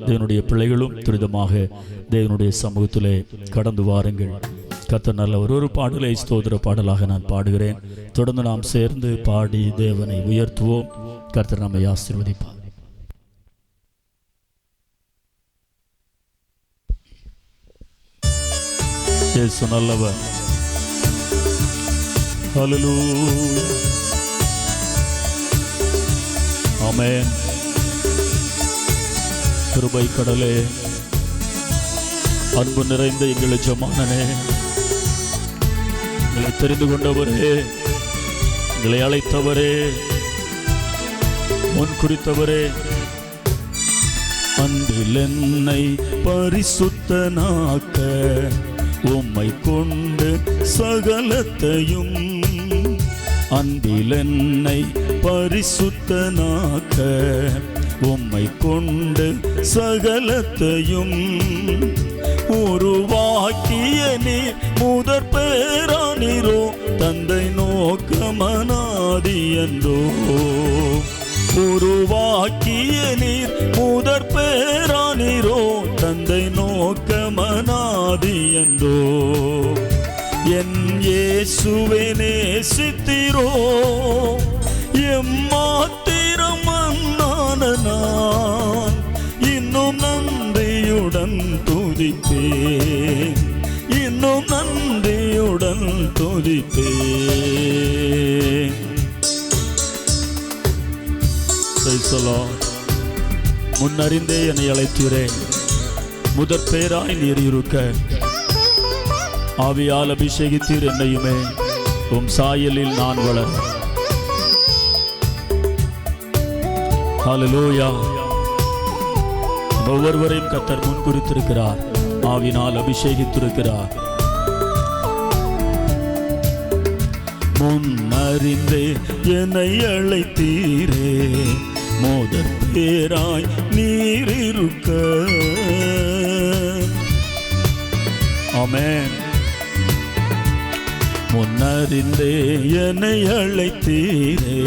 தேவனுடைய பிள்ளைகளும் துரிதமாக தேவனுடைய சமூகத்திலே கடந்து வாருங்கள். கர்த்தர் நல்லவர். ஒரு பாடலை ஸ்தோத்திர பாடலாக நான் பாடுகிறேன். தொடர்ந்து நாம் சேர்ந்து பாடி தேவனை உயர்த்துவோம். கர்த்தர் நம்மை ஆசீர்வதிப்பார். இயேசு நல்லவர். ஹல்லேலூயா. ஆமென். கிருபை கடலே, அன்பு நிறைந்த எங்கள் எஜமானனே, எங்களை தெரிந்து கொண்டவரே, எங்களை அழைத்தவரே, முன் குறித்தவரே, அன்பில் என்னை பரிசுத்தனாக்க உம்மை கொண்டு சகலத்தையும், அன்பில் என்னை பரிசுத்தனாக்க உம்மை கொண்டு சகலத்தையும் உருவாக்கிய நீர் முதற் பேரானிரோ, தந்தை நோக்கமனாதி என்றோ. உருவாக்கிய நீர் முதற் பேரானிரோ, தந்தை நோக்கமனாதி என்றோ. என் இயேசுவே நேசித்திரோ, எம்மாத்திரம் அன்னான நான் இன்னும் நன்றியுடன் துதிப்பேன், இன்னும் நன்றியுடன் துதிப்பேன். முன்னறிந்தே என்னை அழைத்தீரே, முதற் பேராய் நீர் இருக்க ஆவியால் அபிஷேகித்தீர் என்னையுமே, உம் சாயலில் நான் வளர. ஹல்லேலூயா. ஒவ்வொருவரையும் கர்த்தர் முன்குறித்திருக்கிறார், ஆவினால் அபிஷேகித்திருக்கிறார். முன்னறிந்தே என்னை அழைத்தீரே, முதற் பேராய் நீர் இருக்க. ஆமென். முன்னறிந்தே என்னை அழைத்தீரே,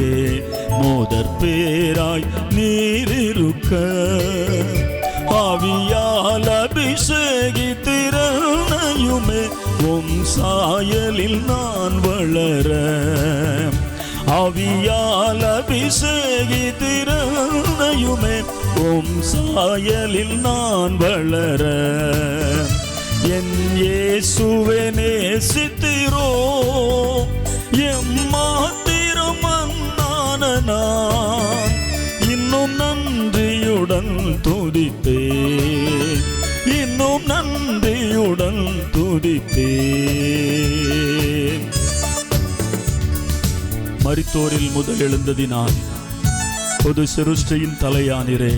முதற் பேராய் நீர் இருக்க. ஆவியால் அபிஷேகித்திரனையுமே, உம் சாயலில் நான் வளர. ஆவியால் அபிஷேகித்திரனையுமே, உம் சாயலில் நான் வளர. என் இயேசுவே நேசித்திரோ, எம்மாத்திரம் அன்னான நான் இன்னும் நன்றியுடன் துதிப்பேன், இன்னும் நன்றியுடன் துதிப்பேன். மரித்தோரில் முதல் எழுந்ததினால் பொது சிருஷ்டியின் தலையானிரே,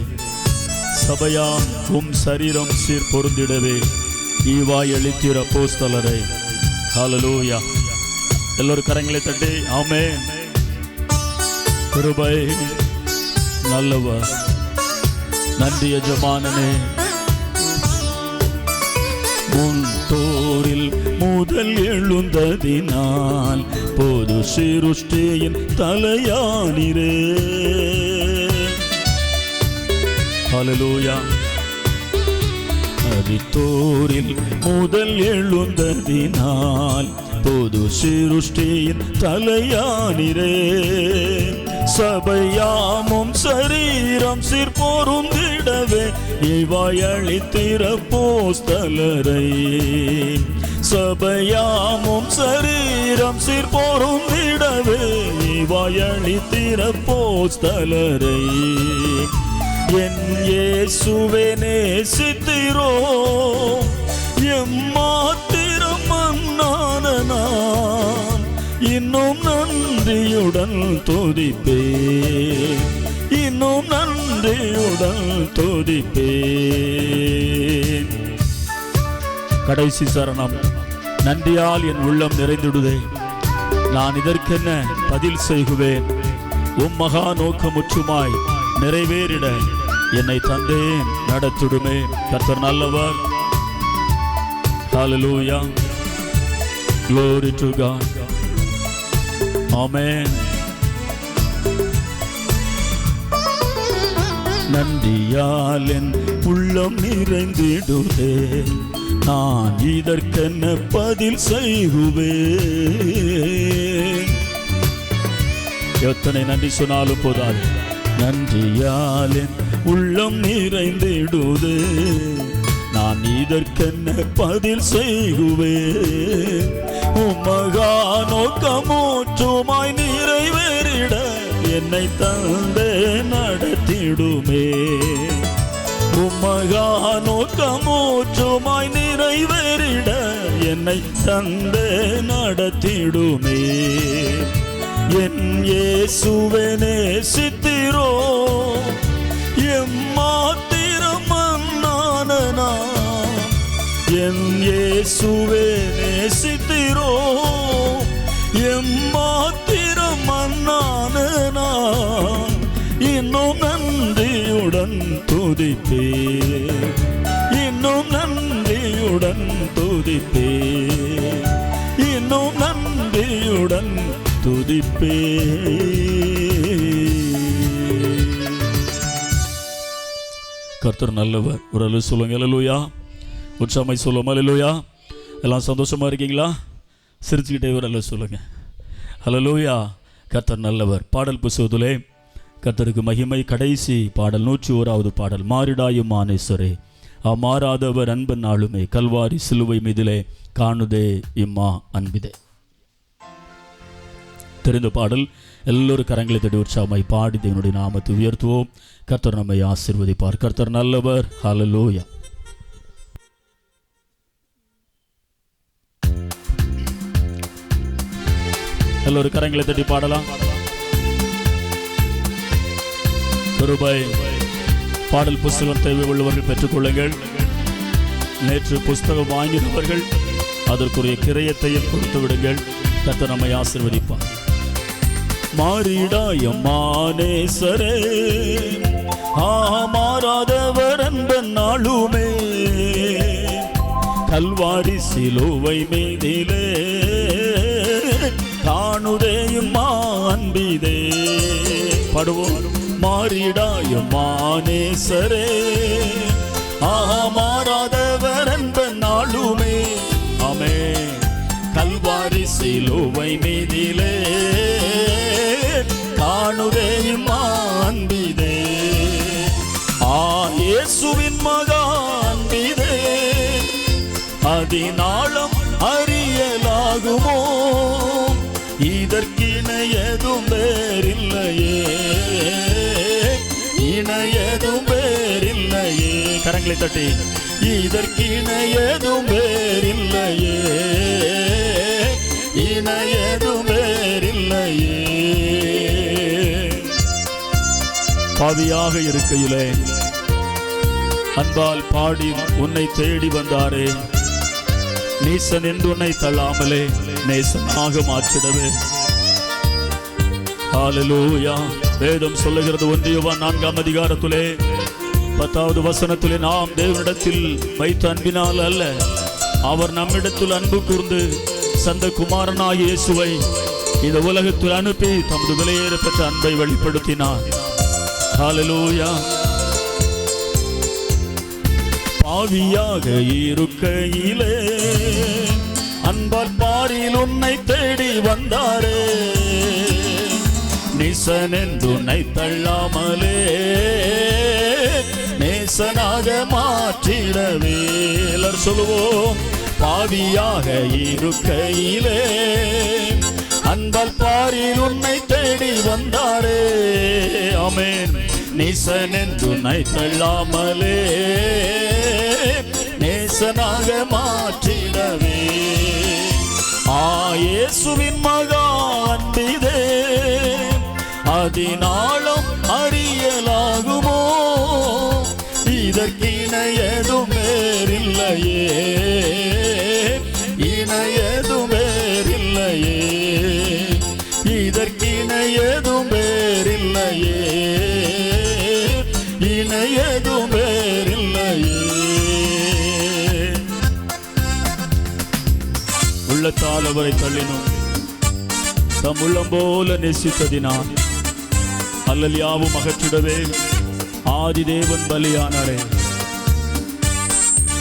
சபையாம் உம் சரீரம் சீர் பொருந்திடவே ஈவாய் அளித்தீர் அப்போஸ்தலரே. ஹல்லேலூயா. எல்லோரும் கரங்களை தட்டி ஆமென். கிருபை நல்லவர், நன்றி எஜமானனே. முன்தோரில் முதல் எழுந்ததினால் பொது சிருஷ்டியின் தலையானிரே. ஹல்லேலூயா. மரித்தோரில் முதல் எழுந்ததினால் பொது சிருஷ்டியின் தலையானிரே. சபையாமும் சரீரம் சீர் பொருந்திடவே இவாய் அளித்தீர் அப்போஸ்தலரை. சபையாமும் சரீரம் சீர் பொருந்திடவே இவாய் அளித்தீர் அப்போஸ்தலரை. என் இயேசுவே நேசித்திரோ, எம்மாத்திரம் அன்னான நான் இன்னும் நன்றியுடன் துதிப்பேன், இன்னும் நன்றியுடன் துதிப்பேன். கடைசி சரணம். நன்றியால் என் உள்ளம் நிறைந்துடுதே, நான் இதற்கென்ன பதில் செய்குவேன். உம் மகா நோக்கமுற்றுமாய் நிறைவேறிட என்னை தந்தேன் நடத்திடுமே. கர்த்தர் நல்லவர். ஹல்லேலூயா. Glory to God. Amen. நன்றியால் என் உள்ளம் நிறைந்திடுதே, நான் இதற்கென்ன பதில் செய்குவேன். எத்தனை நன்றி சொன்னாலும் போதாது. நன்றியால் என் உள்ளம் நிறைந்திடுதே, நான் இதற்கென்ன பதில் செய்குவேன். உமகா நோக்கமூற்றுமாய் நிறைவேறிட என்னை தந்தே நடத்திடுமே. உமகா நோக்கமூற்றுமாய் நிறைவேறிட என்னை தந்தே நடத்திடுமே. என் இயேசுவே நேசித்திரோ, எம்மாத்திரம் மன்னானனா. என் இயேசுவே நேசித்திரோ, எம்மாத்திரம் மன்னானனா. இன்னும் நன்றியுடன் துதிப்பே, இன்னும் நன்றியுடன் துதிப்பே, இன்னும் நன்றியுடன் துதிப்பே. கர்த்தர் நல்லவர். ஒரு அல்ல சொல்லுங்க அல்லேலூயா. உற்சாகமாய் சொல்லுவோம் அல்லேலூயா. எல்லாம் சந்தோஷமா இருக்கீங்களா? சிரிச்சுக்கிட்டே ஒரு அல்ல சொல்லுங்க அல்லேலூயா. கர்த்தர் நல்லவர். பாடல் புத்தகத்திலே கர்த்தருக்கு மகிமை கடைசி பாடல் 101வது பாடல். மாறிடாயும் மானேஸ்வரே, மாறாதவர் அன்பன் நாளுமே, கல்வாரி சிலுவை மீதிலே காணுதே இம்மா அன்பிதே. தெரிந்த பாடல். எல்லோரும் கரங்களை தட்டி உற்சாகமாய் பாடி தேவனுடைய நாமத்தை உயர்த்துவோம். கர்த்தர் நம்மை ஆசீர்வதிப்பார். கர்த்தர் நல்லவர். ஹல்லேலூயா. எல்லோரும் கரங்களை தட்டி பாடலாம். கிருபை பாடல் புஸ்தகம் தேவை உள்ளவர்கள் பெற்றுக்கொள்ளுங்கள். நேற்று புஸ்தகம் வாங்கினவர்கள் அதற்குரிய கிரயத்தையும் கொடுத்து விடுங்கள். கர்த்தர் நம்மை ஆசீர்வதிப்பார். மாறிடாயும் மானேஸ்வரே, மாறாதவர் அன்பன் நாளுமே, கல்வாரி சிலுவை மீதிலே காணுதேயும் அன்பிதே. பாடுவோம். மாறிடாயும் மானேஸ்வரே, மாறாதவர் அன்பன் நாளுமே. ஆமென். கல்வாரி சிலுவை மீதிலே காணுதேயும் அன்பிதே. இயேசுவின் மகா அன்பிதே, அதினாலும் அறியலாகுமோ. இதற்கிணையதும் வேறில்லையே, இணையதும் வேறில்லையே. கரங்களை தட்டி. இதற்கிணையதும் வேறில்லையே, இணையதும் வேறில்லையே. பாவியாக இருக்கையிலே அன்பால் பாடி உன்னை தேடி வந்தாரே, நேசன் என்று உன்னை தள்ளாமலே நேசனாக மாற்றிடவே. ஹல்லேலூயா. வேதம் சொல்லுகிறது 1 யோவான் 4ஆம் அதிகாரத்திலே 10வது வசனத்திலே, நாம் தேவனிடத்தில் வைத்த அன்பினால் அல்ல, அவர் நம்மிடத்தில் அன்பு கூர்ந்து சந்த குமாரனாகிய இயேசுவை இந்த உலகத்தில் அனுப்பி தமது விலையேற பெற்ற அன்பை வெளிப்படுத்தினார். ஹல்லேலூயா. பாவியாக இருக்கையிலே அன்பால் பாரில் உன்னை தேடி வந்தாரே, நேசன் என்று உன்னை தள்ளாமலே நேசனாக மாற்றிடவே. எல்லாரும் சொல்லுவோம். பாவியாக இருக்கையிலே அன்பால் பாரில் உன்னை தேடி வந்தாரே. ஆமென். நேசன் என்று உன்னை தள்ளாமலே நேசனாக மாற்றிடவே. இயேசுவின் மகா அன்பிதே, அதினாலும் அறியலாகுமோ. இதற்கிணையதும் வேறில்லையே, இணையதும் வேறில்லையே. இதற்கிணையதும் வேறில்லையே, இணையதும் வேறில்லையே. உள்ளத்தால் அவரை தள்ளினோம், தம் உள்ளம் போல நேசித்ததினால் அல்லல் யாவும் அகற்றிடவே ஆதி தேவன் பலியானாரே.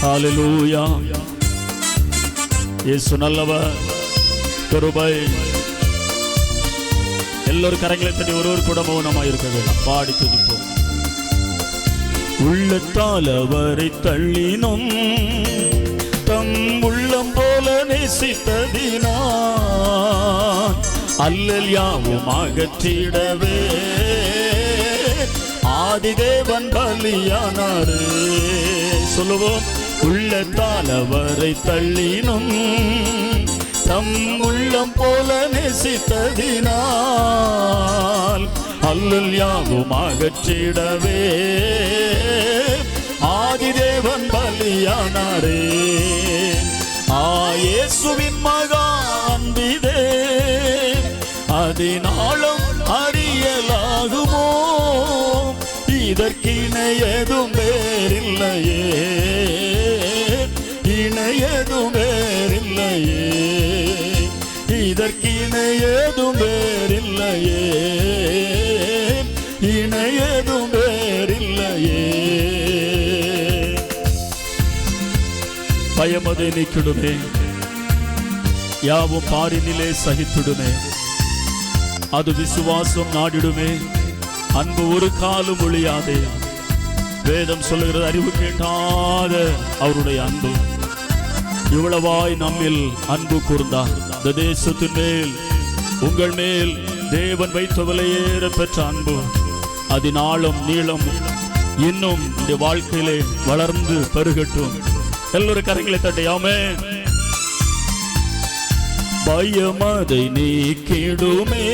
ஹல்லேலூயா. இயேசு நல்லவர், கிருபை. எல்லோரும் கரங்களை தட்டி ஒரு கூட மௌனமாக இருக்க வேண்டாம், பாடி துதிப்போம். உள்ளத்தால் அவரை தள்ளினும் தம் உள்ளம் போல நேசித்ததினான் அல்லல் யாவும் அகற்றிடவே ஆதிதேவன் பலியானாரே. சொல்லுவோம். உள்ளத்தால் அவரை தள்ளினும் தம் உள்ளம் போல நேசித்ததினால் அல்லல் யாவும் அகற்றிடவே ஆதிதேவன் பலியானாரே. இயேசுவின் மகா அன்பிதே அதனாலும் அறியலாகுமோ, இதற்கிணையதும் வேறில்லையே, இணையதும் வேறில்லையே, இதற்கிணையதும் வேறில்லையே, இணையதும் வேறில்லையே. பயமதை நீக்கிடுமே, யாவும் பாரினிலே சகித்துடுமே, அது விசுவாசம் நாடிடுமே, அன்பு ஒரு காலும் ஒழியாதே. வேதம் சொல்லுகிறது, அறிவு கேட்டாத அவருடைய அன்பு இவ்வளவாய் நம்மில் அன்பு கூர்ந்தார். இந்த தேசத்தின் மேல் உங்கள் மேல் தேவன் வைத்த விலையேற பெற்ற அன்பு அதனாலும் நீளம் இன்னும் இந்த வாழ்க்கையிலே வளர்ந்து பெருகட்டும். எல்லோரும் கரங்களை தட்டியாமே. பயமதை நீக்கிடுமே,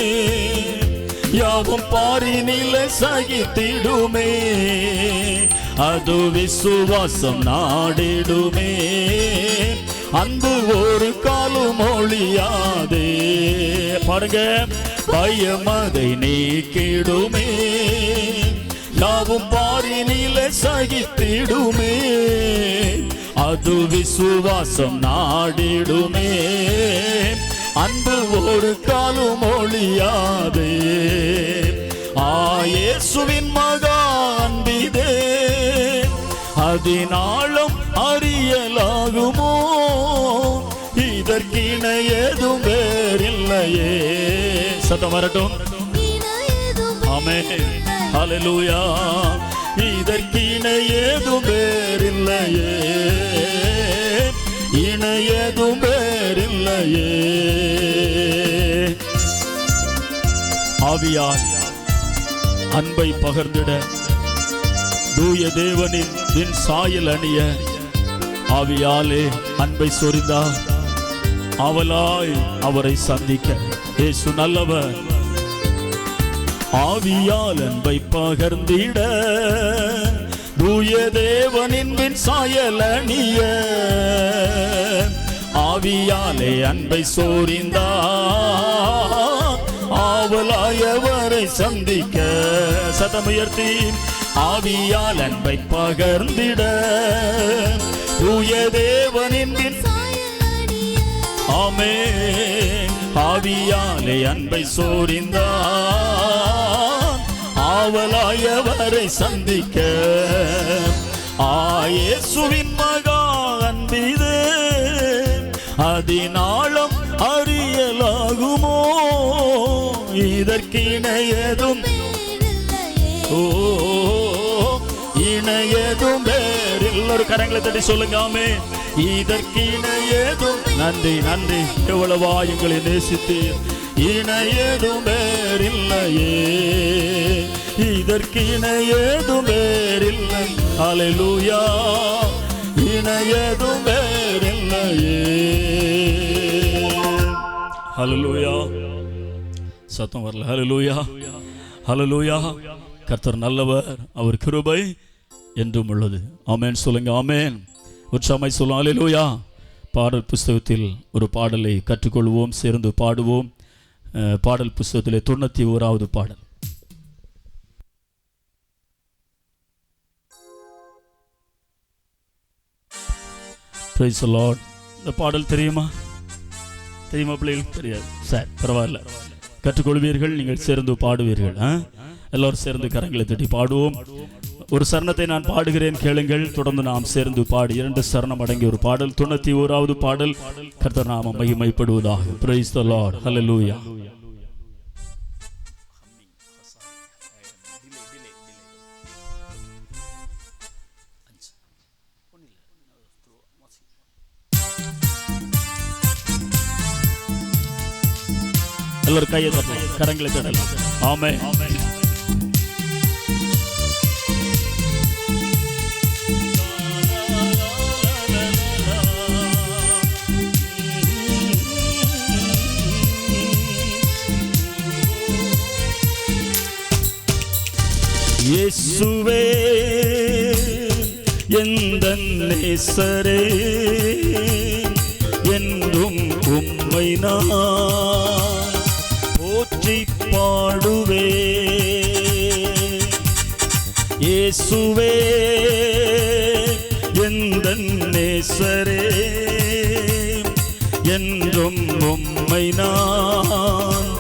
யாவும் பாரினில சகித்திடுமே, அது விசுவாசம் நாடிடுமே, அன்பு ஒரு காலும் ஒழியாதே. பாருங்க. பயமதை நீக்கிடுமே, யாவும் பாரினில சகித்திடுமே, அது விசுவாசம் நாடிடுமே, அன்பு ஒரு காலும் ஒழியாதே. இயேசுவின் மகா அன்பிதே அதனாலும் அறியலாகுமோ, இதற்கிணையதும் வேறில்லையே. சத்தம் வரட்டும். ஆமென். ஹல்லேலூயா. இதற்கிணையதும் வேறில்லையே, இணையதும் வேறில்லையே. ஆவியால் அன்பை பகர்ந்திட தூய தேவனின் தின் சாயல் அணிய ஆவியாலே அன்பை சொரிந்தார். அவளாய் அவரை சந்திக்க இயேசு நல்லவர். ஆவியால் அன்பை பகர்ந்திட தூய தேவனின் பின் சாயல் அணிய ஆவியாலே அன்பை சொரிந்தார். ஆவலாய் அவரை சந்திக்க சதமுயர்த்தி ஆவியால் அன்பை பகர்ந்திட தூய தேவனின் பின் ஆமென். ஆவியாலே அன்பை சொரிந்தார். ஆவலாய் அவரை சந்திக்க இயேசுவின் மகா அன்பிதே அதனாலும் அறியலாகுமோ, இதற்கிணையதும் இணையதும் வேறில்லை. ஒரு கரங்களை தட்டி சொல்லுங்காமே. இதற்கிணையதும் நன்றி நன்றி, எவ்வளவா எங்களை நேசித்தீர். இணையதும் வேறில்லையே, இதற்கிணையதும் வேறில்லை. ஹல்லேலூயா. இணையதும் வேறில்லையே. ஹல்லேலூயா. சத்தம் வரல. ஹல்லேலூயா. ஹல்லேலூயா. கர்த்தர் நல்லவர், அவர் கிருபை என்றும் உள்ளது. ஆமென் சொல்லுங்க. ஆமென். உற்சாகமாய் சொல்லுங்க. ஹல்லேலூயா. பாடல் புஸ்தகத்தில் ஒரு பாடலை கற்றுக்கொள்வோம், சேர்ந்து பாடுவோம். பாடல் புஸ்தகத்திலே 91வது பாடல். Praise the Lord. இந்த பாடல் தெரியுமா? தெரியுமா பிள்ளைகள்? தெரியாது. சரி, பரவாயில்ல, கற்றுக்கொள்வீர்கள். நீங்கள் சேர்ந்து பாடுவீர்கள். எல்லோரும் சேர்ந்து கரங்களை தட்டி பாடுவோம். ஒரு சரணத்தை நான் பாடுகிறேன், கேளுங்கள். தொடர்ந்து நாம் சேர்ந்து பாடி 2 சரணம் அடங்கிய ஒரு பாடல். 91வது பாடல். கர்த்தர் நாமம் மகிமைப்படுவதாக. Praise the Lord. ஹல்லேலூயா. எல்லாரும் கையை தட்டலாம், கரங்களை தட்டலாம். ஆமென். இயேசுவே எந்தன் நேசரே, என்றும் உம்மை நான் போற்றி பாடுவே. இயேசுவே எந்தன் நேசரே, என்றும் உம்மை நான்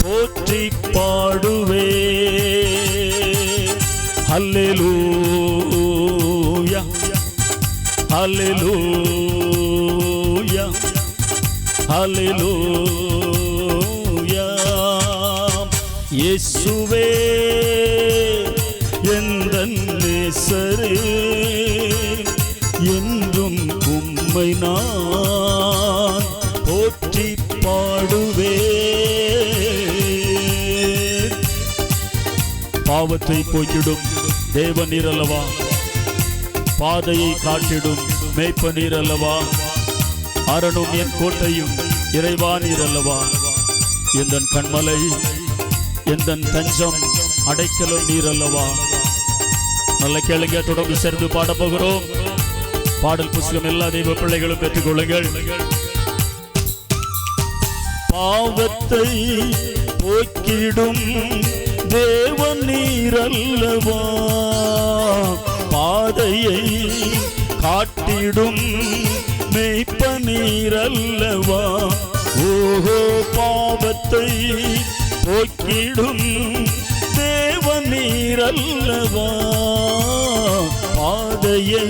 போற்றி பாடுவே. ஹல்லேலூயா, ஹல்லேலூயா, ஹல்லேலூயா. இயேசுவே எந்தன் நேசரே, என்றும் உம்மை நான் போற்றி பாடுவே. பாவத்தை போக்கிடும் தேவ நீர் அல்லவா, பாதையை காட்டிடும் மேய்ப்ப நீர் அல்லவா, அரணும் என் கோட்டையும் இறைவா நீர் அல்லவா. எந்தன் கண்மலை, எந்தன் தஞ்சம், அடைக்கலும் நீர் அல்லவா. நல்ல கேளுங்க, தொடர்ந்து சேர்ந்து பாட போகிறோம். பாடல் புஸ்தகம் எல்லா தெய்வ பிள்ளைகளும் பெற்றுக் கொள்ளுங்கள். பாவத்தை போக்கிடும் தேவன் நீர் அல்லவா, பாதையை காட்டிடும் மேய்ப்ப நீர் அல்லவா. ஓஹோ, பாவத்தை போக்கிடும் தேவன் நீர் அல்லவா, பாதையை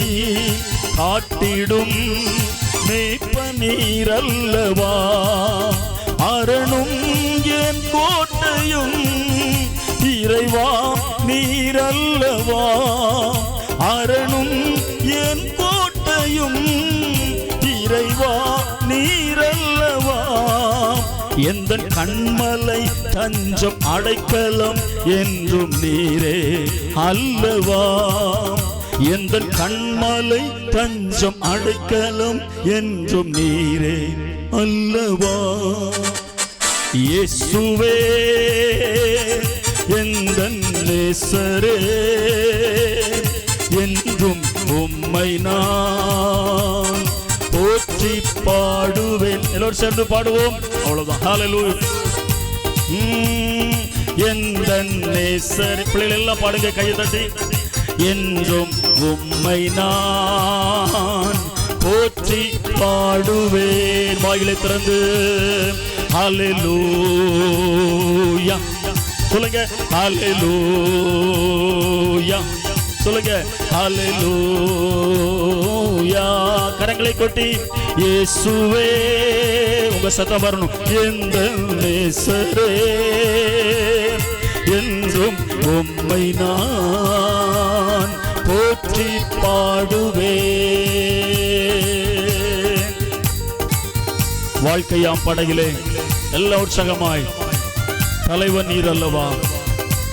காட்டிடும் மேய்ப்ப நீர் அல்லவா. அரணும் என் கோட்டையும் இறைவா நீர் அல்லவா, அரணும் என் கோட்டையும் இறைவா நீர் அல்லவா. எந்தன் கண்மலை, தஞ்சம், அடைக்கலம் என்றும் நீரே அல்லவா. எந்தன் கண்மலை, தஞ்சம், அடைக்கலம் என்றும் நீரே அல்லவா. இயேசுவே எந்தன் நேசரே, என்றும் உம்மை நான் போற்றி பாடுவேன். எல்லோரும் சேர்ந்து பாடுவோம். அவ்வளவுதான். ஹல்லேலூயா. எந்தன் நேசரே, பிள்ளைகள் எல்லாம் பாடுங்க கையை தட்டி. என்றும் உம்மை நான் போற்றி பாடுவேன். வாயிலை திறந்து ஹல்லேலூயா சொல்லுங்க, ஹல்லேலூயா சொல்லுங்க, ஹல்லேலூயா. கரங்களை கொட்டி இயேசுவே, உங்க சத்தம் வரணும். எந்தன் நேசரே, என்றும் உம்மை நான் போற்றி பாடுவேன். வாழ்க்கையாம் படகிலே எல்லா உற்சாகமாய் தலைவர் நீர் அல்லவா,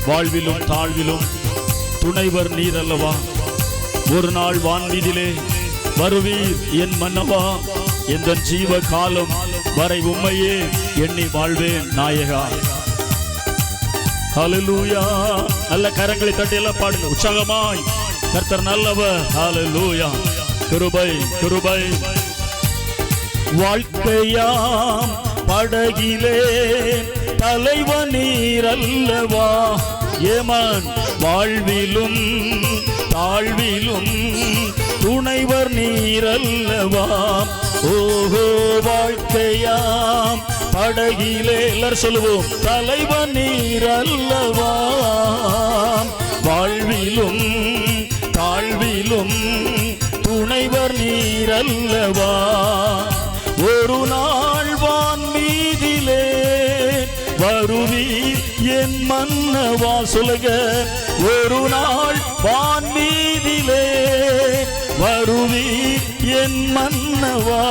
வாழ்விலும் தாழ்விலும் துணைவர் நீர் அல்லவா. ஒரு நாள் வான்மீதிலே வருவீர் என் மன்னவா, எந்த ஜீவ காலம் வரை உம்மையே எண்ணி வாழ்வேன் நாயகா. ஹல்லேலூயா. நல்ல கரங்களை தட்டி எல்லாம் பாடுங்க உற்சாகமாய். கர்த்தர் நல்லவர். ஹல்லேலூயா. கிருபை கிருபை. வாழ்க்கையாம் படகிலே தலைவன் நீர் அல்லவா, ஏமான் வாழ்விலும் தாழ்விலும் துணைவர் நீர் அல்லவா. ஓஹோ, வாழ்க்கையாம் படகிலே எல்லாரும் சொல்லுவோம், தலைவன் நீர் அல்லவா, வாழ்விலும் தாழ்விலும் துணைவர் நீரல்லவா. ஒரு நாள் வான் மீதிலே வருவீர் என் மன்னவா. சொல்லுங்க, ஒரு நாள் வான் மீதிலே வருவீர் என் மன்னவா.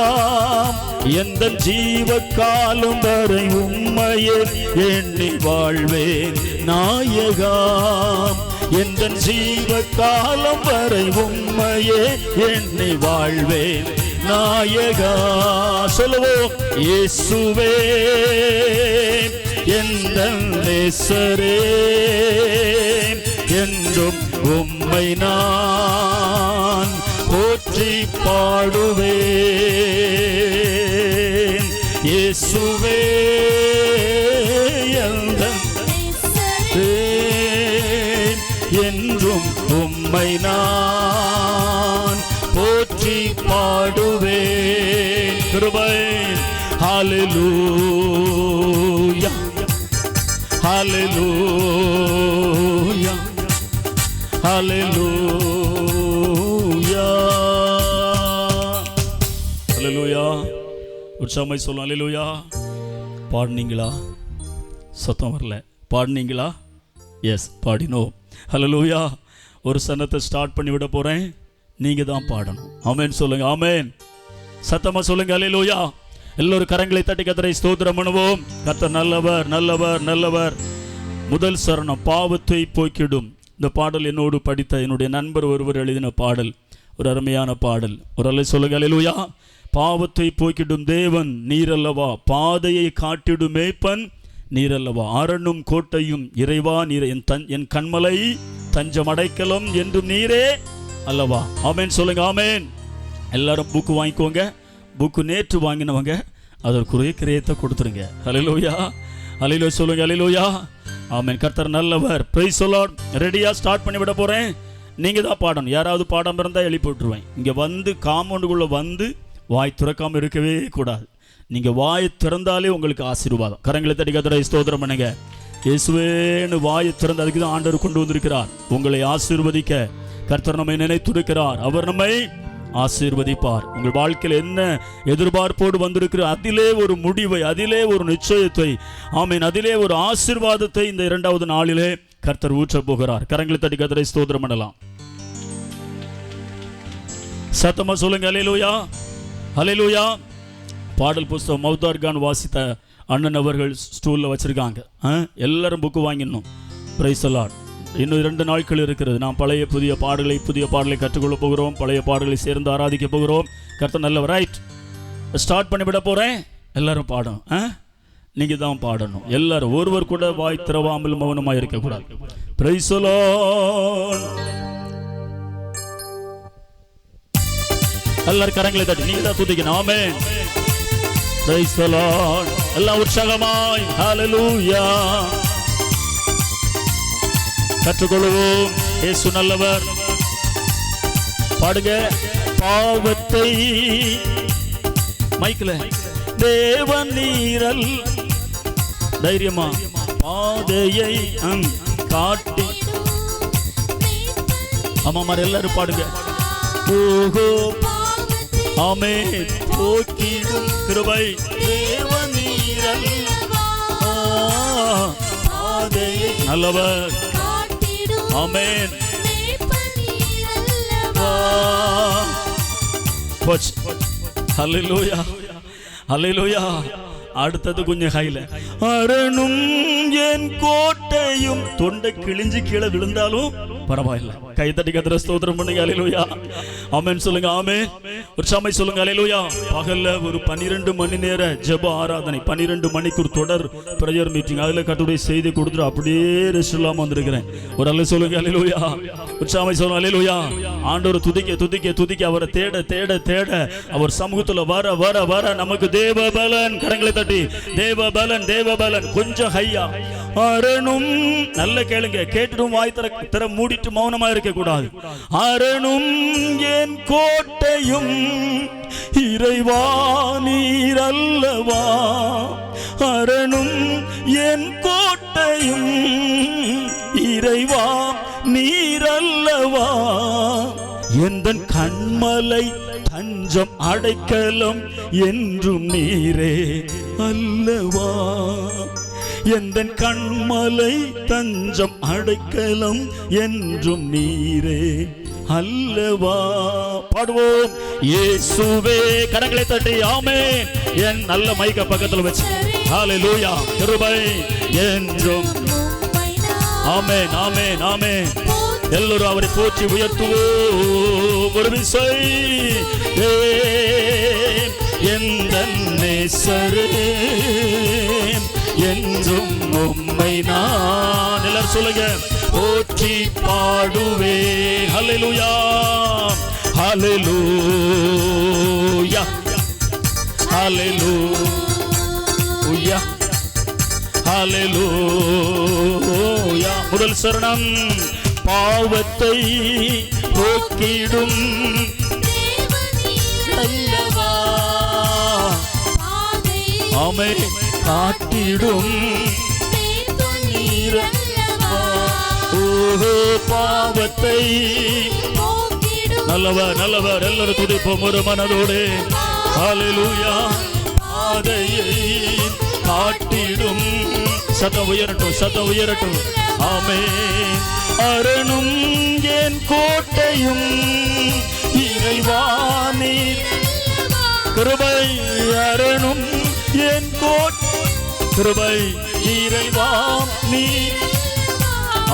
எந்த ஜீவ காலம் வரை உம்மையே எண்ணி வாழ்வேன் நாயகா. எந்த ஜீவ காலம் வரை உம்மையே எண்ணி வாழ்வேன் நாயகா. சொல்லுவோம், இயேசுவே எந்த நேசரே, என்றும் உம்மை நான் போற்றி பாடுவேன். இயேசுவே எந்த என்றும் உம்மை நான் போற்றி பாடுவேன். கிருபை. ஹல்லேலூயா ஹல்லேலூயா ஹல்லேலூயா ஹல்லேலூயா. உற்சாகமாய் சொல்லலாம் ஹல்லேலூயா. பாடுனீங்களா? சத்தம் வரல. பாடுனீங்களா? எஸ், பாடினோம். ஹல்லேலூயா. ஒரு சனத்தை ஸ்டார்ட் பண்ணி விட போறேன், நீங்க தான் பாடணும். ஆமென் சொல்லுங்க. ஆமென். சத்தமா சொல்லுங்க ஹல்லேலூயா. எல்லோரும் கரங்களை தட்டி கர்த்தரை ஸ்தோத்திரம் பண்ணுவோம். கர்த்தர் நல்லவர் நல்லவர் நல்லவர். முதல் சரணம், பாவத்தை போக்கிடும். இந்த பாடல் என்னோடு படித்த என்னுடைய நண்பர் ஒருவர் எழுதின பாடல். ஒரு அருமையான பாடல். ஒரு அல்ல சொல்லுங்க ஹல்லேலூயா. பாவத்தை போக்கிடும் தேவன் நீரல்லவா, பாதையை காட்டிடும் மேய்ப்பன் நீரல்லவா, அரணும் கோட்டையும் இறைவா நீர், என் கண்மலை தஞ்சம் அடைக்கலம் என்றும் நீரே அல்லவா. ஆமேன் சொல்லுங்க. ஆமேன். எல்லாரும் புக்கு வாங்கிக்கோங்க. புக்கு நேற்று வாங்கினவங்க அதற்குரிய கிரயத்தை கொடுத்துருங்க. ஹல்லேலூயா ஹல்லேலூயா சொல்லுங்க. ஹல்லேலூயா. ஆமேன். கர்த்தர் நல்லவர். Price the Lord. ரெடியா? ஸ்டார்ட் பண்ணி விட போறேன். நீங்க தான் பாடணும். யாராவது பாடாம இருந்தா எழுப்பி விட்டுருவேன். இங்க வந்து காம்பவுண்டுக்குள்ள வந்து வாய் திறக்காம இருக்கவே கூடாது. நீங்க வாயை திறந்தாலே உங்களுக்கு ஆசீர்வாதம். கரங்களை தட்டி கர்த்தரை ஸ்தோத்திரம் பண்ணுங்க. இயேசுவேன்னு வாயை திறந்து, அதுக்கு தான் ஆண்டவர் கொண்டு வந்திருக்கிறார். உங்களை ஆசீர்வதிக்க கர்த்தர் நம்மை நினைத்திருக்கிறார். அவர் நம்மை ஆசீர்வதிப்பார். உங்கள் வாழ்க்கையில் என்ன எதிர்பார்ப்போடு வந்திருக்கிற அதிலே ஒரு முடிவை, அதிலே ஒரு நிச்சயத்தை, ஆமீன், அதிலே ஒரு ஆசீர்வாதத்தை இந்த இரண்டாவது நாளிலே கர்த்தர் ஊற்ற போகிறார். கரங்களை தட்டி கர்த்தரை ஸ்தோத்திரம் பண்ணலாம். சத்தமா சொல்லுங்க ஹல்லேலூயா ஹல்லேலூயா. பாடல் புஸ்தகம் மௌதார்கான் வாசித்த அண்ணன் அவர்கள் ஸ்டூலில் வச்சிருக்காங்க. எல்லாரும் புக்கு வாங்கிடணும். Praise the Lord. இன்னும் 2 நாட்கள் இருக்கிறது. நாம் புதிய பாடல்களை கற்றுக்கொள்ள போகிறோம். பழைய பாடல்களை சேர்ந்து ஆராதிக்க போகிறோம். கர்த்தர் நல்லவர். ரைட், ஸ்டார்ட் பண்ணிவிட போகிறேன். எல்லாரும் பாடணும். நீங்கள் தான் பாடணும். எல்லாரும் ஒருவர் கூட வாய் திறவாமல் மௌனமாக இருக்கக்கூடாது. Praise the Lord. எல்லாரும் கரங்களை தட்டி நீங்கள் தான் துதிக்கணும். ஆமென். Praise the Lord. எல்லாம் உற்சாகமாய் ஹல்லேலூயா கற்றுக்கொள்வோம். இயேசு நல்லவர். பாடுங்க. பாவத்தை மைக்கில் தேவன் நீரல் தைரியமா பாதையை காட்டி. ஆமா மாதிரி எல்லாரும் பாடுங்க. ஓஹோ ஆமென். போக்கிடும் கிருபை தேவன் நீரல் பாதையை நல்லவர். ஆமென். ஹல்லேலூயா ஹல்லேலூயா. அடுத்தது கொஞ்சம் ஹைல. அரணும் என் கோட்டையும். தொண்டை கிழிஞ்சு கீழே விழுந்தாலும் பரவாயில்லை. கை தட்டி கர்த்தரை ஸ்தோத்திரம் பண்ணுங்க. ஹல்லேலூயா. ஆமென் சொல்லுங்க. ஆமென். ஒரு சமை சொல்லுங்க. ஹல்லேலூயா. பகல்ல ஒரு 12 மணி நேர ஜெப ஆராதனை, 12 மணிக்கு ஒரு தொடர் பிரேயர் மீட்டிங். அதுல கர்த்தருடைய செய்தி கொடுத்துட்டு அப்படியே ரெஸ்ட் இல்லாம வந்திருக்கிறேன். ஒரு அல்ல சொல்லுங்க. ஹல்லேலூயா. ஒரு சமை சொல்லுங்க. ஹல்லேலூயா. ஆண்டவர் துதிக்க துதிக்க துதிக்க, அவரை தேட தேட தேட, அவர் சமூகத்துல வர வர வர நமக்கு தேவ பலன். கரங்களை தட்டி தேவ பலன் தேவ பலன். கொஞ்சம் ஹையா. அரணும் நல்ல கேளுங்க. கேட்டுடும் வாய் திற மூடிட்டு மௌனமா இருக்க கூடாது. அரணும் என் கோட்டையும் இறைவா நீர் அல்லவா. அரணும் என் கோட்டையும் இறைவா நீ அல்லவா எந்தன் கண்மலை தஞ்சம் அடைக்கலம் என்றும் நீரே அல்லவா எந்தன் கண்மலை தஞ்சம் அடைக்கலம் என்றும் நீரே அல்லவா. பாடுவோம். இயேசுவே. கரங்களை தட்டி ஆமென். என் நல்ல மைக்க பக்கத்துல வச்சு ஹல்லேலூயா. கிருபை என்றும். ஆமென் ஆமென் ஆமென். எல்லோரும் அவரை போற்றி உயர்த்துவோம். ஒரு விசை. எந்தன் நேசரே என்றும் உம்மை நான் எல்லாரும் சொல்லுங்க போற்றி பாடுவே. ஹல்லேலூயா ஹல்லேலூயா ஹல்லேலூயா ஹல்லேலூயா. முதல் சரணம். பாவத்தை போக்கிடும் அல்லவா ஆமென் காட்டிடும் பாவத்தை நல்லவர் நல்லவர் எல்லாரும் துதிப்போம் ஒரு மனதோடு. ஹல்லேலூயா. பாதையை காட்டிடும். சத்தம் உயரட்டும் சத்தம் உயரட்டும். ஆமென். அரணும் என் கோட்டையும் இறைவானே கிருபை அரணும் என் கிருபை இறைவா நீ.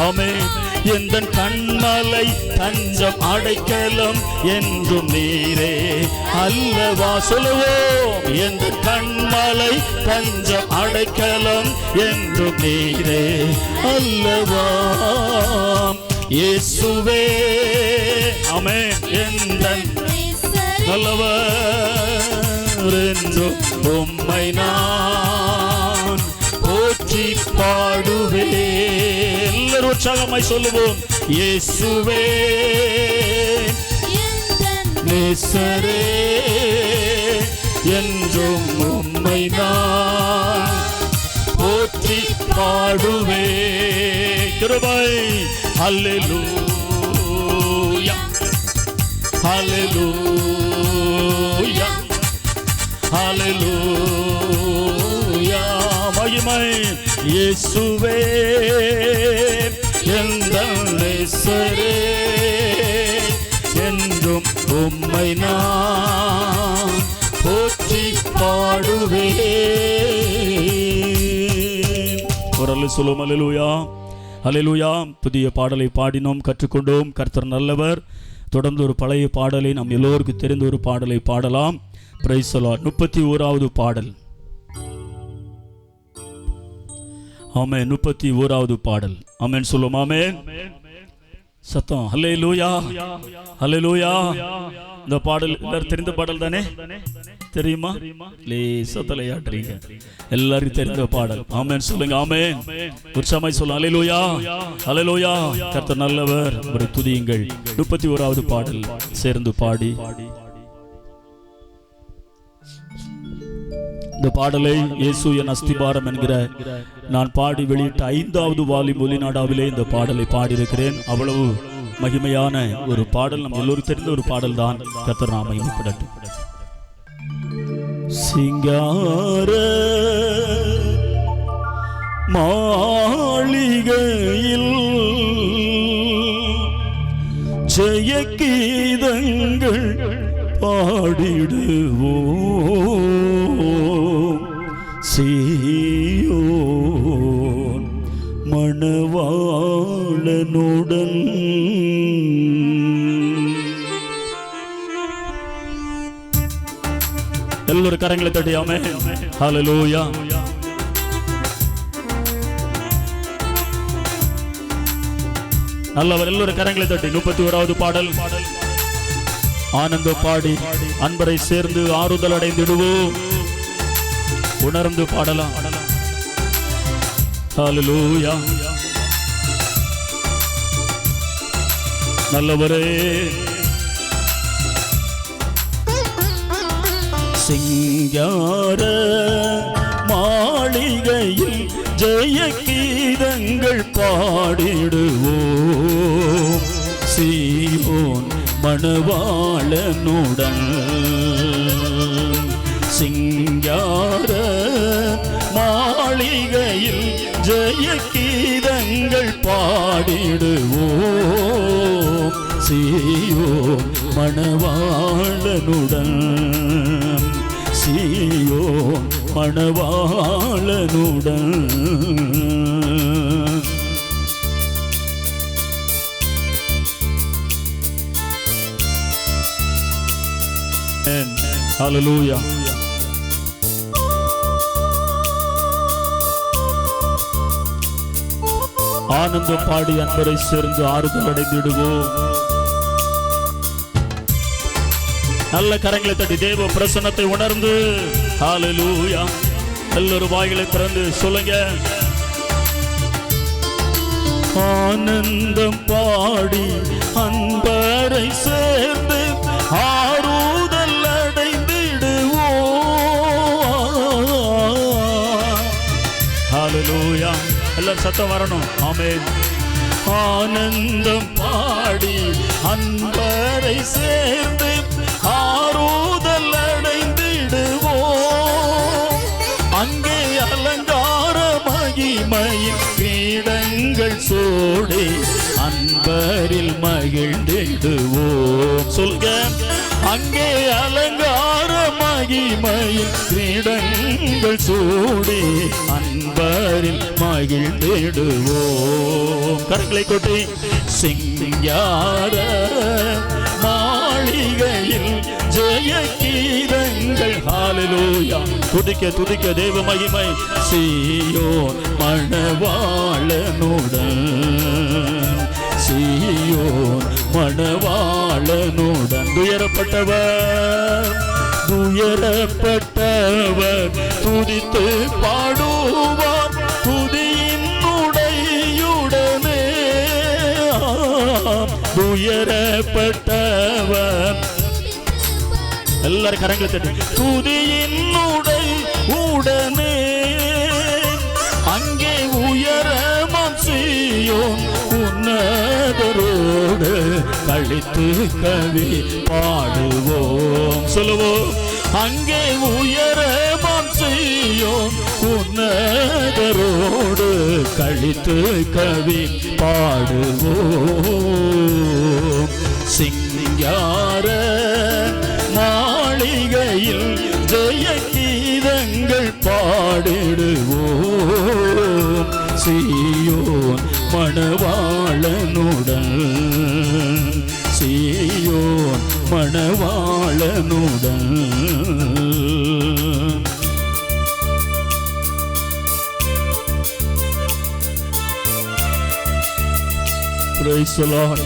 ஆமென். எந்தன் கண்மலை தஞ்சம் அடைக்கலம் என்றும் நீரே அல்லவா. சொல்லுவோம். எந்தன் கண்மலை தஞ்சம் அடைக்கலம் என்றும் நீரே அல்லவா. இயேசுவே. ஆமென். எந்தன் நல்லவர் என்றும் உம்மை நான் போற்றி பாடுவே. எல்லாரும் உற்சாகமாய் சொல்லுவோம். இயேசுவே நேசரே என்றும் உம்மை நான் போற்றி பாடுவே. கிருபை. ஹல்லேலூயா ஹல்லேலூயா ஹல்லேலூயா. மகிமை. இயேசுவே எந்தன் நேசரே என்றும் உம்மை நான் போற்றி பாடுவே. ஒரு அல்ல சொல்லுவோம். ஹல்லேலூயா ஹல்லேலூயா. புதிய பாடலை பாடினோம், கற்றுக்கொண்டோம். கர்த்தர் நல்லவர். தொடர்ந்து ஒரு பழைய பாடலை நம் எல்லோருக்கும் தெரிந்த ஒரு பாடலை பாடலாம். Price the Lord. 31வது பாடல். ஆமென். 31வது பாடல். ஆமென் சொல்லுவோம். ஆமென். சத்தம். ஹல்லேலூயா ஹல்லேலூயா. இந்த பாடல் எல்லாரும் தெரிந்த பாடல் தானே? தெரியுமா? லேசா தலையாட்டுறீங்க. எல்லாரும் தெரிந்த பாடல். ஆமென் சொல்லுங்க. ஆமென். உற்சாகமாய் சொல்லுங்க. ஹல்லேலூயா ஹல்லேலூயா. கர்த்தர் நல்லவர். ஒரு துதியுங்கள். 31வது பாடல் சேர்ந்து பாடி இந்த பாடலை இயேசு என் அஸ்திபாரம் என்கிற நான் பாடி வெளியிட்ட 5வது வால்யூம் ஒலிநாடாவிலே இந்த பாடலை பாடியிருக்கிறேன். அவ்வளவு மகிமையான ஒரு பாடல். நம்ம எல்லோரும் தெரிந்த ஒரு பாடல் தான். கர்த்தர் நாம மகிமைப்படட்டும். சிங்கார மாளிகையில் ஜெய கீதங்கள் பாடிடுவோம். சீயோன் மணவாளனுடன் எல்லோரும் கரங்களை தட்டியாமே. ஹல்லேலூயா. நல்லவர். எல்லோரும் கரங்களை தட்டி 31வது பாடல் ஆனந்த பாடி அன்பரை சேர்ந்து ஆறுதல் அடைந்திடுவோம். உணர்ந்து பாடலாம். ஹல்லேலூயா. நல்லவரே. சிங்கார மாளிகையில் ஜெய கீதங்கள் பாடிடுவோம். மணவாளனுடன் சிங்கார மாளிகையில் ஜெய கீதங்கள் பாடிடுவோம். சீயோன் மணவாளனுடன், சீயோன் மணவாளனுடன். Hallelujah. ஆனந்தம் பாடி அன்பரை சேர்ந்து ஆறுதல் அடைந்திடுவோம். நல்ல கரங்களை தட்டி தேவ பிரசன்னத்தை உணர்ந்து ஹalleluya எல்லாரும் வாய்களை திறந்து சொல்லுங்க. ஆனந்தம் பாடி அன்பரை சேர்ந்து ஆறுதல் அடைந்திடுவோம். ஹalleluya எல்லாரும் சத்தம் வரணும். ஆமென். ஆனந்தம் பாடி அன்பரை சேர்ந்து ஆறுதல் அடைந்திடுவோம். அங்கே அலங்கார மகிமையின் கிரீடங்கள் சூடி அன்பரில் மகிழ்ந்திடுவோம். சொல்க. அங்கே அலங்கார மகிமையின் கிரீடங்கள் சூடி அன்பரில் மகிழ்ந்திடுவோம். கரங்களை கொட்டி சிங்கார மாளிகையில் ஜெய கீதங்கள் ஹalleluya துதிக்க துதிக்க தேவ மகிமை. சீயோன் மணவாளனுடன், சீயோன் மணவாளனுடன். துயரப்பட்டவர் துயரப்பட்டவர் துதித்து பாடுவார் துதியின் உடையுடனே. துயரப்பட்டவர் எல்லாரும் கரங்களை தட்டி துதியின் உடனே. அங்கே உயரமாம் சீயோன் உன்னதரோடு கழித்து கவி பாடுவோம். சொல்லுவோம். அங்கே உயரமாம் சீயோன் உன்னதரோடு கழித்து கவி பாடுவோம். சிங்கார மாளிகையில் ஜெய கீதங்கள் பாடிடுவோம். சீயோன் மணவாளனுடன், சீயோன் மணவாளனுடன். Praise the Lord.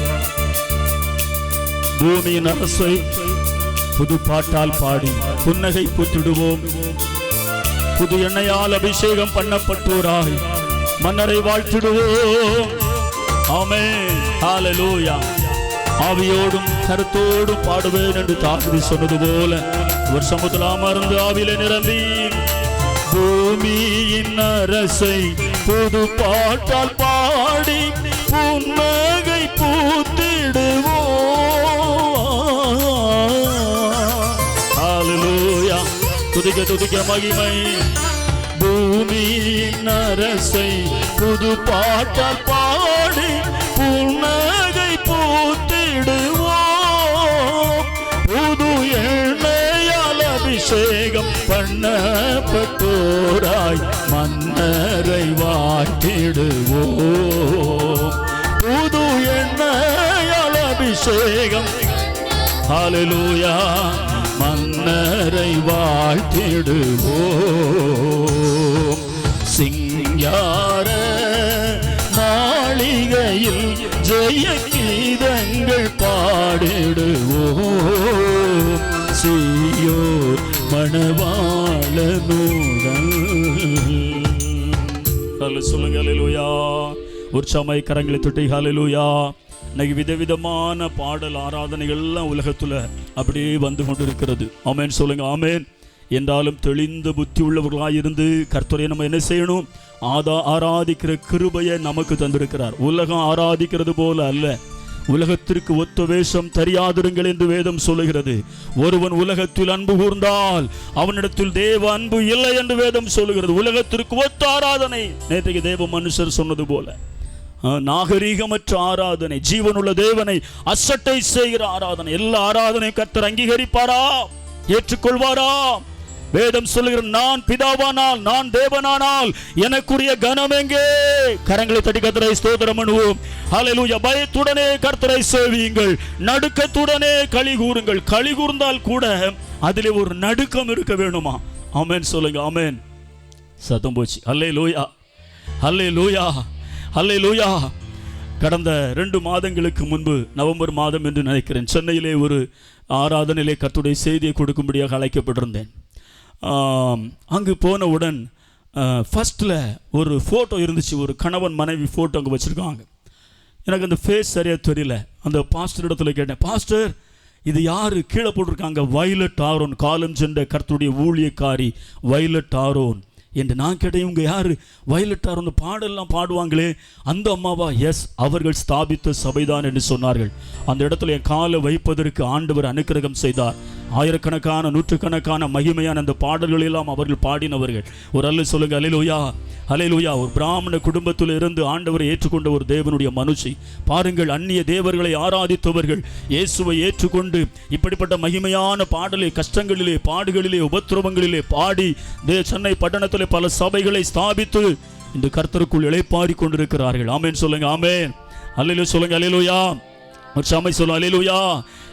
பூமியின் அரசை புது பாட்டால் பாடி புன்னகை புத்திடுவோம். புது எண்ணெயால் அபிஷேகம் பண்ணப்பட்டோராய் மன்னரை வாழ்த்திடுவோம். ஆமென். ஹalleluya. ஆவியோடும் கருத்தோடும் பாடுவேன் என்று தாவீது சொன்னது போல ஒரு சமுத்திரம் அமர்ந்து ஆவியிலே நிரம்பி பூமியின் அரசை புது பாட்டால் பாடி புன்னகை பூத்திடுவோம். ஹalleluya. துதிக்க துதிக்க மகிமை. பூமியின் அரசை புது பாட்டால் பாடி புன்னகை பூத்திடுவோம். புது எண்ணெயால் அபிஷேகம் பண்ணப்பட்டோராய் மன்னரை வாழ்த்திடுவோம். புது எண்ணெயால் அபிஷேகம் ஹalleluya மன்னரை வாழ்த்திடுவோம். சிங்கார மாளிகையில் ஜெய கீதங்கள் பாடிடுவோம். சீயோன் மணவாளனுடன். சொல்லுங்க ஹalleluya. உற்சாகமாய் கரங்களை தட்டி ஹalleluya. இன்னைக்கு விதவிதமான பாடல் ஆராதனைகள்லாம் உலகத்துல அப்படியே வந்து கொண்டிருக்கிறது. ஆமென் சொல்லுங்க. ஆமென். என்றாலும் தெளிந்த புத்தி உள்ளவர்களாயிருந்து கர்த்தரை நம்ம என்ன செய்யணும்? ஆராதிக்கிற கிருபையை நமக்கு தந்திருக்கிறார். உலகம் ஆராதிக்கிறது போல அல்ல. உலகத்திற்கு ஒத்த வேஷம் தெரியாதிருங்கள் என்று வேதம் சொல்லுகிறது. ஒருவன் உலகத்தில் அன்பு கூர்ந்தால் அவனிடத்தில் தேவ அன்பு இல்லை என்று வேதம் சொல்லுகிறது. உலகத்திற்கு ஒத்த ஆராதனை, நேற்றைக்கு தேவ மனுஷர் சொன்னது போல நாகரீகமற்ற ஆராதனை, ஜீவனுள்ள தேவனை அசட்டை செய்கிற ஆராதனை. எல்லா ஆராதனை கர்த்தர் அங்கீகரிப்பாரா, ஏற்றுக்கொள்வாரா? வேதம் சொல்லுகிற நான் பிதாவானால், நான் தேவனானால் எனக்குரிய கனம் எங்கே? கரங்களை தட்டி கர்த்தரை ஸ்தோத்திரம் பண்ணுவோம். ஹல்லேலூயா. பயத்துடனே கர்த்தரை சேவியுங்கள், நடுக்கத்துடனே களி கூறுங்கள். களி கூர்ந்தால் கூட அதிலே ஒரு நடுக்கம் இருக்க வேணுமா? ஆமென் சொல்லுங்க. ஆமென். சத்தம் போச்சு. ஹல்லேலூயா, ஹல்லேலூயா, ஹல்லேலூயா. கடந்த 2 மாதங்களுக்கு முன்பு, நவம்பர் மாதம் என்று நினைக்கிறேன், சென்னையிலே ஒரு ஆராதனையிலே கர்த்தருடைய செய்தியை கொடுக்கும்படியாக அழைக்கப்பட்டிருந்தேன். அங்கு போனவுடன் ஃபர்ஸ்ட்டில் ஒரு ஃபோட்டோ இருந்துச்சு, ஒரு கணவன் மனைவி ஃபோட்டோ அங்கே வச்சுருக்காங்க. எனக்கு அந்த ஃபேஸ் சரியாக தெரியல. அந்த பாஸ்டர் இடத்துல கேட்டேன், பாஸ்டர் இது யார்? கீழே போட்டிருக்காங்க வயலட் ஆரோன், காலம் சென்ற கர்த்தருடைய ஊழியக்காரி வயலட் ஆரோன் என்று. நான் கேட்டேன், இவங்க யார்? வயலட் ஆரோன் பாடெல்லாம் பாடுவாங்களே அந்த அம்மாவா? எஸ், அவர்கள் ஸ்தாபித்த சபைதான் என்று சொன்னார்கள். அந்த இடத்துல என் காலை வைப்பதற்கு ஆண்டவர் அனுக்கிரகம் செய்தார். ஆயிரக்கணக்கான நூற்றுக்கணக்கான மகிமையான அந்த பாடல்களெல்லாம் அவர்கள் பாடினவர்கள். ஒரு அல்ல சொல்லுங்க அல்லேலூயா, அல்லேலூயா. ஒரு பிராமண குடும்பத்தில் இருந்து ஆண்டவரை ஏற்றுக்கொண்ட ஒரு தேவனுடைய மனுஷி பாருங்கள். அந்நிய தேவர்களை ஆராதித்தவர்கள் இயேசுவை ஏற்றுக்கொண்டு இப்படிப்பட்ட மகிமையான பாடலை கஷ்டங்களிலே, பாடுகளிலே, உபத்திரவங்களிலே பாடி சென்னை பட்டணத்திலே பல சபைகளை ஸ்தாபித்து இந்த கர்த்தருக்குள் இளைப்பாரி கொண்டிருக்கிறார்கள். ஆமென் சொல்லுங்க. ஆமென். அல்லேலூயா சொல்லுங்க. அல்லேலூயா. ஒரு சமை சொல்லும் அல்லேலூயா.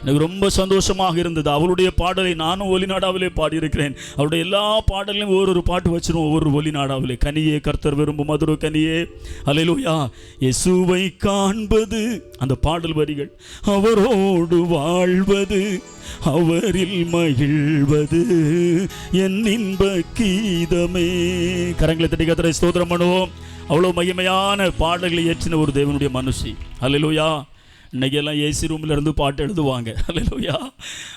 எனக்கு ரொம்ப சந்தோஷமாக இருந்தது. அவளுடைய பாடலை நானும் ஒலிநாடாவிலே பாடியிருக்கிறேன். அவருடைய எல்லா பாடலையும் ஒரு பாட்டு வச்சிருவோம், ஒவ்வொரு ஒலிநாடாவிலே. கனியே கர்த்தர் விரும்பும் மதுர கனியே, அல்லேலூயா. இயேசுவை காண்பது அந்த பாடல் வரிகள். அவரோடு வாழ்வது, அவரில் மகிழ்வது என் இன்ப கீதமே. கரங்களை தட்டி கர்த்தரை ஸ்தோத்திரம் பண்ணுவோம். அவ்வளோ மகிமையான பாடல்களை ஏற்றின ஒரு தேவனுடைய மனுஷி. அல்லேலூயா. இன்னைக்கு எல்லாம் ஏசி ரூம்ல இருந்து பாட்டு எழுதுவாங்க. அல்லேலூயா.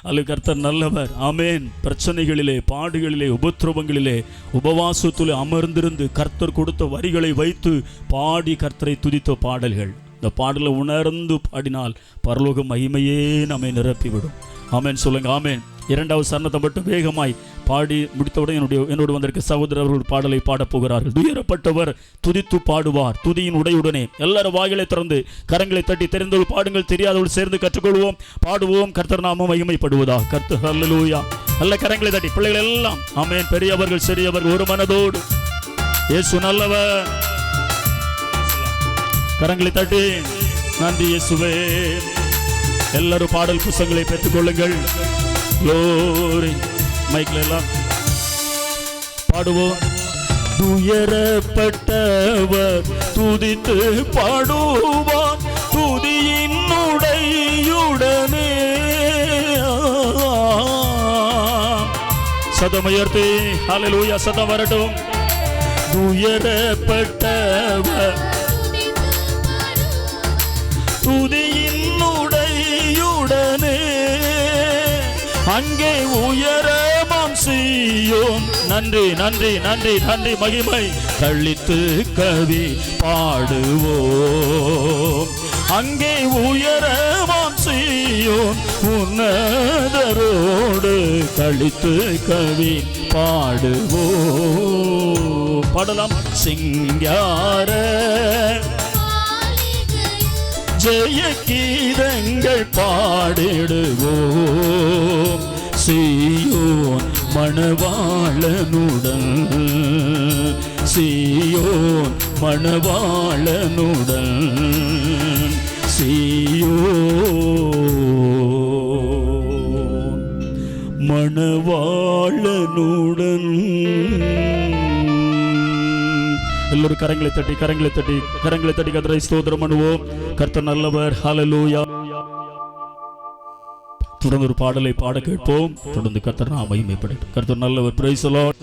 அல்ல கர்த்தர் நல்லவர். ஆமென். பிரச்சனைகளிலே, பாடுகளிலே, உபத்திரவங்களிலே, உபவாசத்திலே அமர்ந்திருந்து கர்த்தர் கொடுத்த வரிகளை வைத்து பாடி கர்த்தரை துதித்த பாடல்கள். இந்த பாடலை உணர்ந்து பாடினால் பரலோக மகிமையே நம்மை நிரப்பிவிடும். ஆமென் சொல்லுங்க. ஆமென். 2வது சரணத்தை மட்டும் வேகமாய் பாடி முடித்தவுடன் என்னோடு வந்திருக்க சகோதரர்கள் பாடலை பாடப் போகிறார்கள். துயரப்பட்டவர் துதித்து பாடுவார் துதியின் உடையுடனே. எல்லாரும் வாய்களை திறந்து கரங்களை தட்டி தெரிந்தவர்கள் பாடுங்கள், தெரியாதவர்கள் சேர்ந்து கற்றுக்கொள்வோம், பாடுவோம். கர்த்தர் நாமம் மகிமைப்படுவதா. கர்த்தர் அல்லேலூயா. நல்ல கரங்களை தட்டி பிள்ளைகள் எல்லாம் ஆமென். பெரியவர்கள் சிறியவர்கள் ஒரு மனதோடு இயேசு நல்லவர். கரங்களை தட்டி நன்றி இயேசுவே. எல்லாரும் பாடல் புத்தகங்களை பெற்றுக் கொள்ளுங்கள். லோரி மைக்ல எல்லாம் பாடுவோம். துயரப்பட்டவர் துதித்து பாடுவார் துதியின் உடையுடனே. சதமுயர்த்தி ஹல்லேலூயா சதம் வரட்டும். துயரப்பட்டவர் துதியின் உடையுடனே அங்கே உயரமாம் சீயோன். நன்றி நன்றி நன்றி நன்றி மகிமை கழித்து கவி பாடுவோம். அங்கே உயரமாம் சீயோன் உன்னதரோடு கழித்து கவி பாடுவோம். பாடலாம். சிங்கார ஜெய கீதங்கள் பாடிடுவோம். சீயோன் மணவாளனுடன், சீயோன் மணவாளனுடன், சீயோன் மணவாளனுடன். எல்லோரும் கரங்களை தட்டி கரங்களை தட்டி கரங்களை தட்டி கர்த்தரை ஸ்தோத்திரம் பண்ணுவோம். கர்த்தர் நல்லவர். ஹல்லேலூயா. தொடர்ந்து ஒரு பாடலை பாட கேட்போம். தொடர்ந்து கர்த்தர் நாம மகிமைப்படட்டும். கர்த்தர் நல்லவர். Price the Lord.